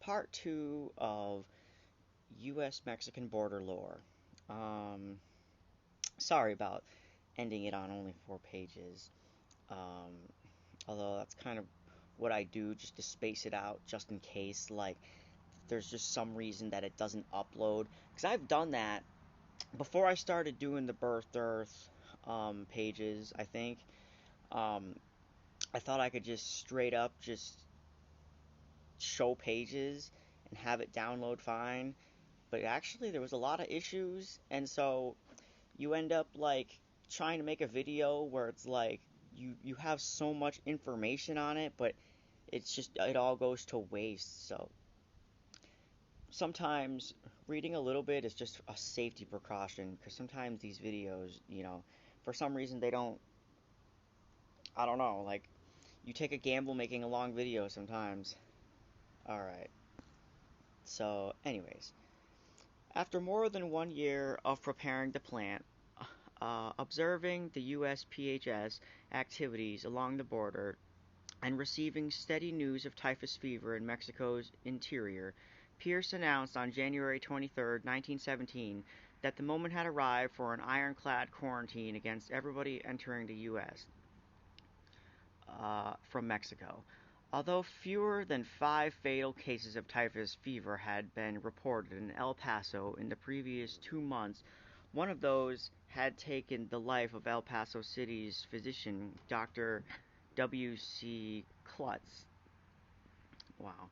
part 2 of U.S.-Mexican border lore. Um, Sorry about ending it on only 4 pages. Um, Although that's kind of what I do just to space it out, just in case, like, there's just some reason that it doesn't upload. Because I've done that before I started doing the Birth Earth pages, I think. Um, I thought I could just straight up just show pages and have it download fine, but actually there was a lot of issues, and so you end up like trying to make a video where it's like you have so much information on it, but it all goes to waste. So sometimes reading a little bit is just a safety precaution, because sometimes these videos, for some reason they don't, I don't know, like, you take a gamble making a long video sometimes. Alright, so anyways, after more than 1 year of preparing the plant, observing the USPHS activities along the border, and receiving steady news of typhus fever in Mexico's interior, Pierce announced on January 23, 1917, that the moment had arrived for an ironclad quarantine against everybody entering the U.S. From Mexico. Although fewer than 5 fatal cases of typhus fever had been reported in El Paso in the previous 2 months, one of those had taken the life of El Paso City's physician, Dr. W.C. Klutz. Wow.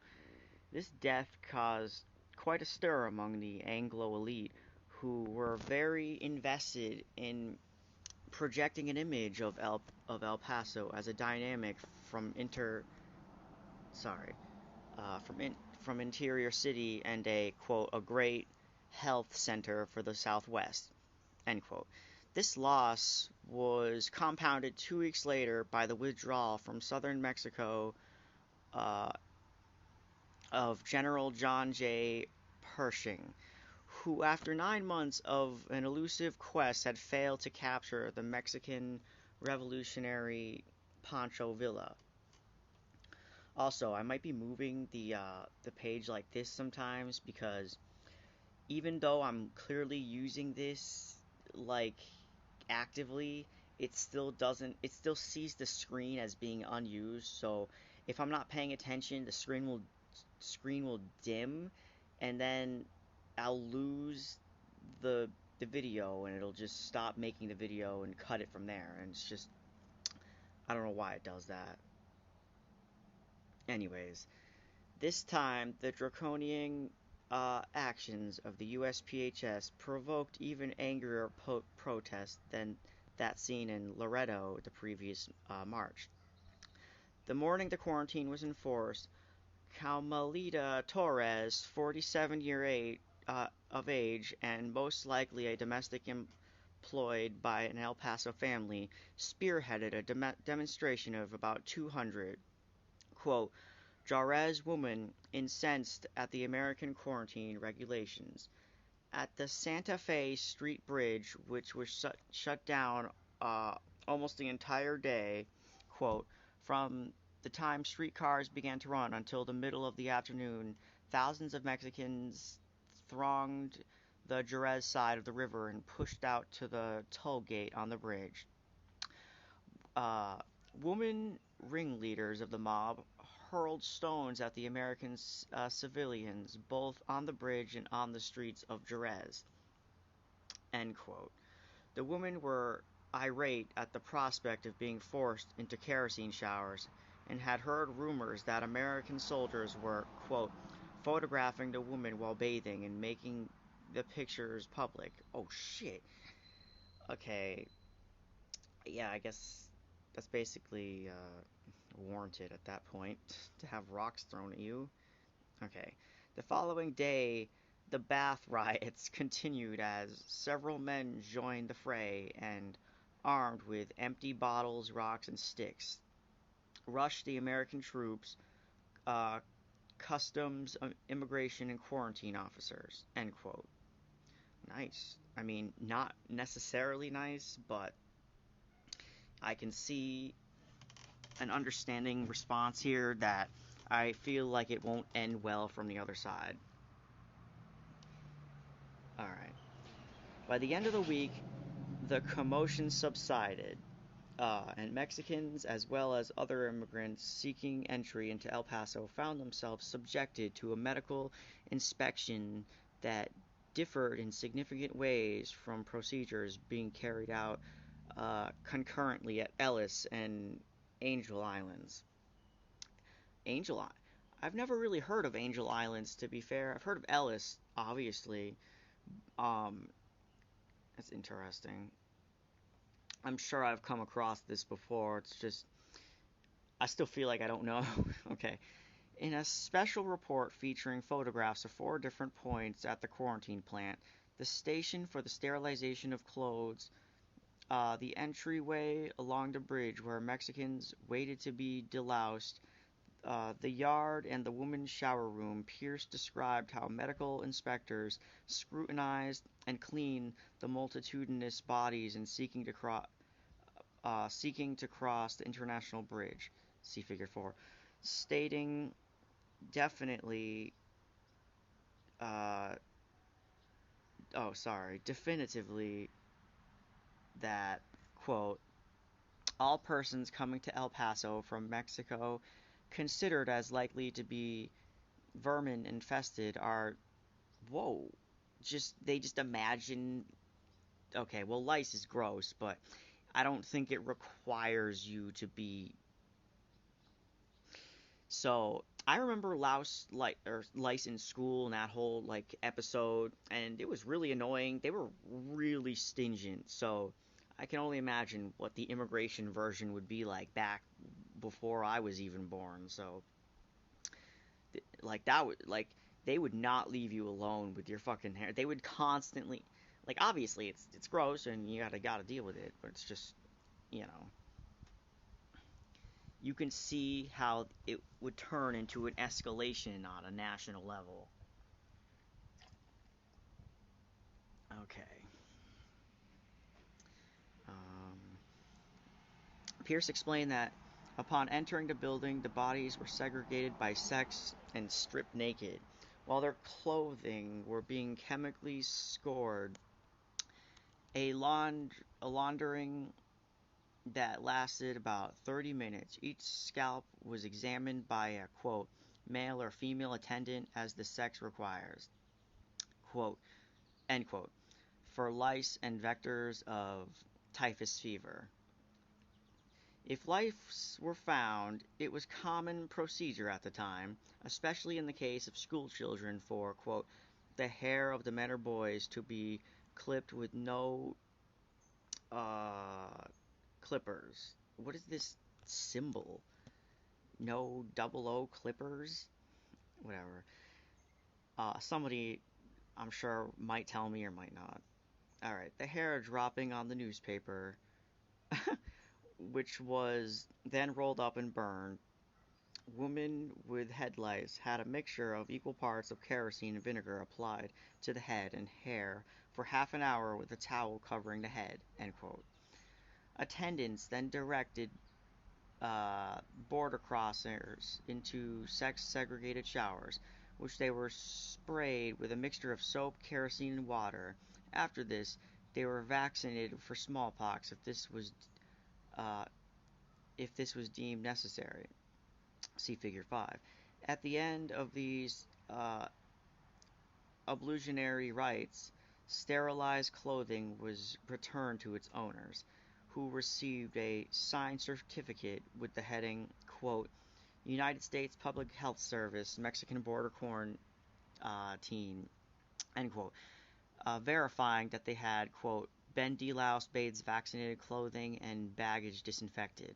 This death caused quite a stir among the Anglo elite, who were very invested in projecting an image of El Paso as a dynamic from sorry, from interior city and a quote a great health center for the Southwest, end quote. This loss was compounded 2 weeks later by the withdrawal from southern Mexico uh, of General John J. Pershing, who, after 9 months of an elusive quest, had failed to capture the Mexican revolutionary Pancho Villa. Also, I might be moving the page like this sometimes, because even though I'm clearly using this like actively, it still sees the screen as being unused. So if I'm not paying attention, the screen will dim, and then I'll lose the the video, and it'll just stop making the video and cut it from there. And it's just, I don't know why it does that. Anyways, this time the draconian actions of the USPHS provoked even angrier protests than that seen in Laredo the previous March. The morning the quarantine was enforced, Carmelita Torres, 47 of age and most likely a domestic employed by an El Paso family, spearheaded a demonstration of about 200, quote, Juarez women incensed at the American quarantine regulations. At the Santa Fe Street Bridge, which was shut down almost the entire day, quote, from the time streetcars began to run until the middle of the afternoon, thousands of Mexicans thronged the Juarez side of the river and pushed out to the toll gate on the bridge. Uh, Woman ringleaders of the mob hurled stones at the American civilians, both on the bridge and on the streets of Jerez. End quote. The women were irate at the prospect of being forced into kerosene showers, and had heard rumors that American soldiers were, quote, photographing the women while bathing and making the pictures public. Oh shit. Okay. Yeah, I guess that's basically warranted at that point, to have rocks thrown at you. Okay. The following day, the bath riots continued as several men joined the fray and, armed with empty bottles, rocks, and sticks, rushed the American troops, uh, customs, immigration, and quarantine officers. End quote. Nice. I mean, not necessarily nice, but I can see an understanding response here that I feel like it won't end well from the other side. Alright. By the end of the week, the commotion subsided, and Mexicans, as well as other immigrants seeking entry into El Paso, found themselves subjected to a medical inspection that differed in significant ways from procedures being carried out concurrently at Ellis and Angel Islands. Angel I- I've never really heard of Angel Islands, to be fair. I've heard of Ellis, obviously. Um, that's interesting. I'm sure I've come across this before. It's just I still feel like I don't know. Okay. In a special report featuring photographs of 4 different points at the quarantine plant, the station for the sterilization of clothes, the entryway along the bridge where Mexicans waited to be deloused, the yard, and the women's shower room, Pierce described how medical inspectors scrutinized and cleaned the multitudinous bodies in seeking to cross the international bridge. See Figure 4. Stating definitely, uh, definitively that, quote, all persons coming to El Paso from Mexico considered as likely to be vermin infested are, whoa, they just imagine, okay, well, lice is gross, but I don't think it requires you to be. So I remember lice in school and that whole like episode, and it was really annoying. They were really stingent, so I can only imagine what the immigration version would be like back before I was even born. So like that would like they would not leave you alone with your fucking hair. They would constantly, like, obviously it's gross and you gotta deal with it, but it's just, you know, you can see how it would turn into an escalation on a national level. Okay. Um, Pierce explained that upon entering the building, the bodies were segregated by sex and stripped naked, while their clothing were being chemically scored. A laundering that lasted about 30 minutes. Each scalp was examined by a, quote, male or female attendant as the sex requires, quote, end quote, for lice and vectors of typhus fever. If lice were found, it was common procedure at the time, especially in the case of school children, for, quote, the hair of the men or boys to be clipped with no uh, clippers. What is this symbol? No double O clippers? Whatever. Somebody, I'm sure, might tell me or might not. Alright, the hair dropping on the newspaper, which was then rolled up and burned. Women with head lice had a mixture of equal parts of kerosene and vinegar applied to the head and hair for half an hour with a towel covering the head. End quote. Attendants then directed border crossers into sex-segregated showers, which they were sprayed with a mixture of soap, kerosene, and water. After this, they were vaccinated for smallpox uh, if this was deemed necessary. See Figure 5. At the end of these ablutionary rites, sterilized clothing was returned to its owners, who received a signed certificate with the heading, quote, United States Public Health Service, Mexican Border Quarantine, end quote, verifying that they had, quote, been deloused, bathed, vaccinated, clothing and baggage disinfected,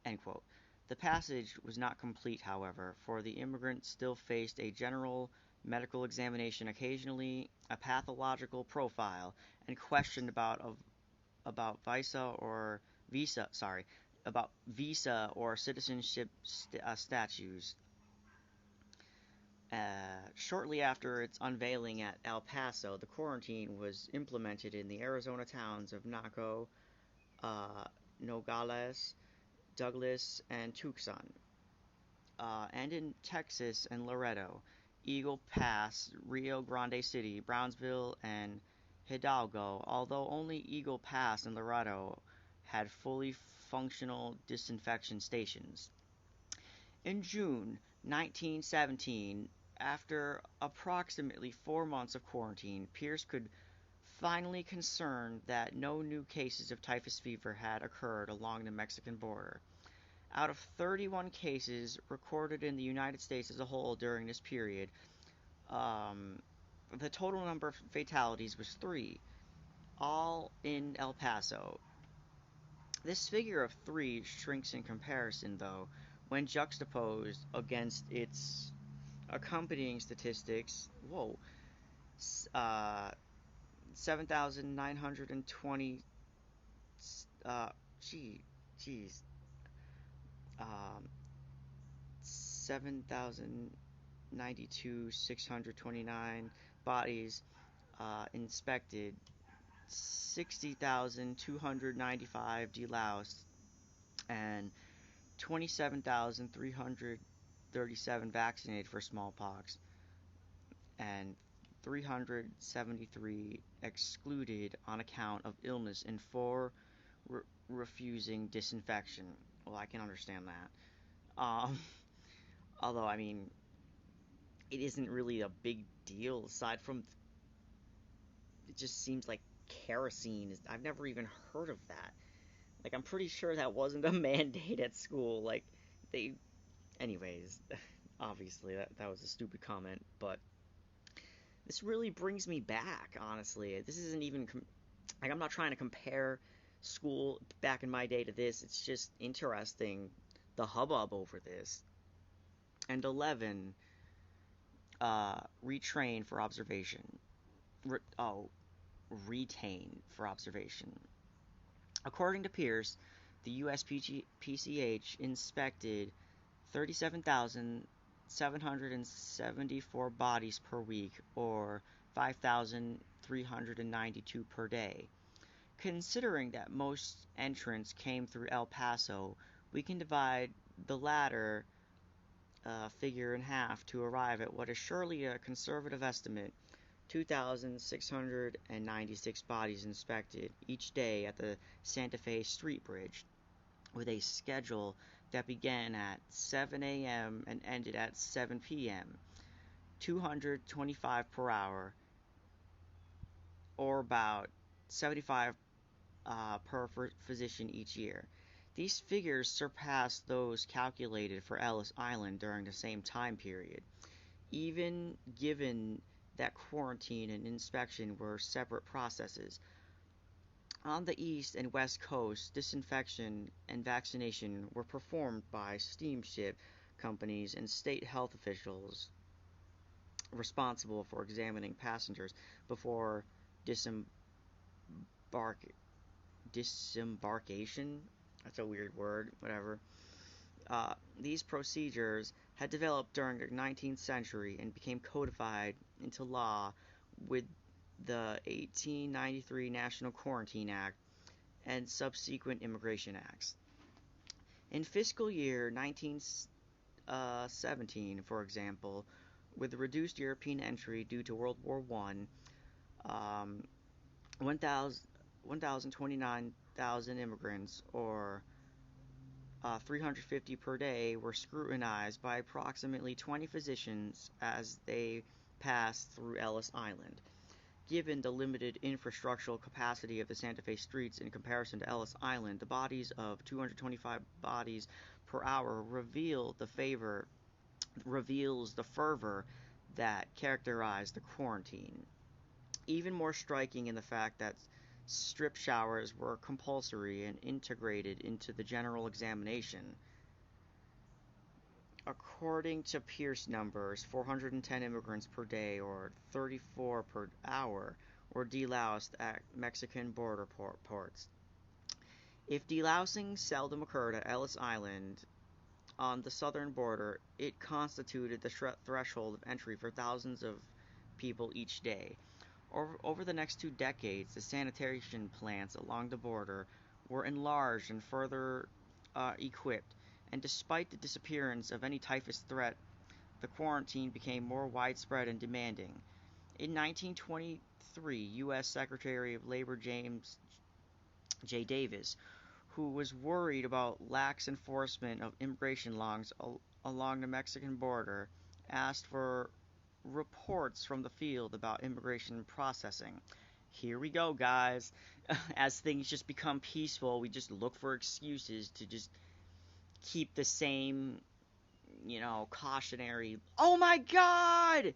end quote. The passage was not complete, however, for the immigrant still faced a general medical examination, occasionally a pathological profile, and questioned about visa or citizenship statues. Shortly after its unveiling at El Paso, the quarantine was implemented in the Arizona towns of Naco, uh, Nogales, Douglas, and Tucson. and in Texas and Laredo, Eagle Pass, Rio Grande City, Brownsville, and Hidalgo, although only Eagle Pass and Laredo had fully functional disinfection stations. In June 1917, after approximately 4 months of quarantine, Pierce could finally concern that no new cases of typhus fever had occurred along the Mexican border. Out of 31 cases recorded in the United States as a whole during this period, the total number of fatalities was 3, all in El Paso. This figure of 3 shrinks in comparison, though, when juxtaposed against its accompanying statistics. Whoa, 7,920. Uh, geez, um, 7,092, 629 bodies inspected, 60,295 deloused, and 27,337 vaccinated for smallpox, and 373 excluded on account of illness, and 4 refusing disinfection. Well, I can understand that. Um, Although, I mean, it isn't really a big deal aside from it just seems like kerosene is. I've never even heard of that. Like, I'm pretty sure that wasn't a mandate at school. Like, they. Anyways, obviously, that was a stupid comment, but this really brings me back, honestly. This isn't even. Like, I'm not trying to compare school back in my day to this. It's just interesting the hubbub over this. And 11, retrain for observation. Retain for observation. According to Pierce, the U.S.-PCH inspected 37,774 bodies per week, or 5,392 per day. Considering that most entrants came through El Paso, we can divide the latter figure in half to arrive at what is surely a conservative estimate: 2,696 bodies inspected each day at the Santa Fe Street Bridge, with a schedule that began at 7 a.m. and ended at 7 p.m., 225 per hour, or about 75 per physician each year. These figures surpass those calculated for Ellis Island during the same time period, even given that quarantine and inspection were separate processes. On the east and west coast, disinfection and vaccination were performed by steamship companies and state health officials responsible for examining passengers before disembark disembarkation. That's a weird word, whatever. These procedures had developed during the 19th century and became codified into law with the 1893 National Quarantine Act and subsequent immigration acts. In fiscal year 1917, for example, with reduced European entry due to World War I, 1,029,000 immigrants, or 350 per day, were scrutinized by approximately 20 physicians as they passed through Ellis Island. Given the limited infrastructural capacity of the Santa Fe streets in comparison to Ellis Island, the bodies of 225 bodies per hour reveals the fervor that characterized the quarantine. Even more striking in the fact that strip showers were compulsory and integrated into the general examination. According to Pierce numbers, 410 immigrants per day, or 34 per hour, were deloused at Mexican border ports. If delousing seldom occurred at Ellis Island on the southern border, it constituted the threshold of entry for thousands of people each day. Over the next 2 decades, the sanitation plants along the border were enlarged and further equipped, and despite the disappearance of any typhus threat, the quarantine became more widespread and demanding. In 1923, U.S. Secretary of Labor James J. Davis, who was worried about lax enforcement of immigration laws along the Mexican border, asked for reports from the field about immigration processing. Here we go, guys. As things just become peaceful, we just look for excuses to just keep the same, cautionary. Oh my God!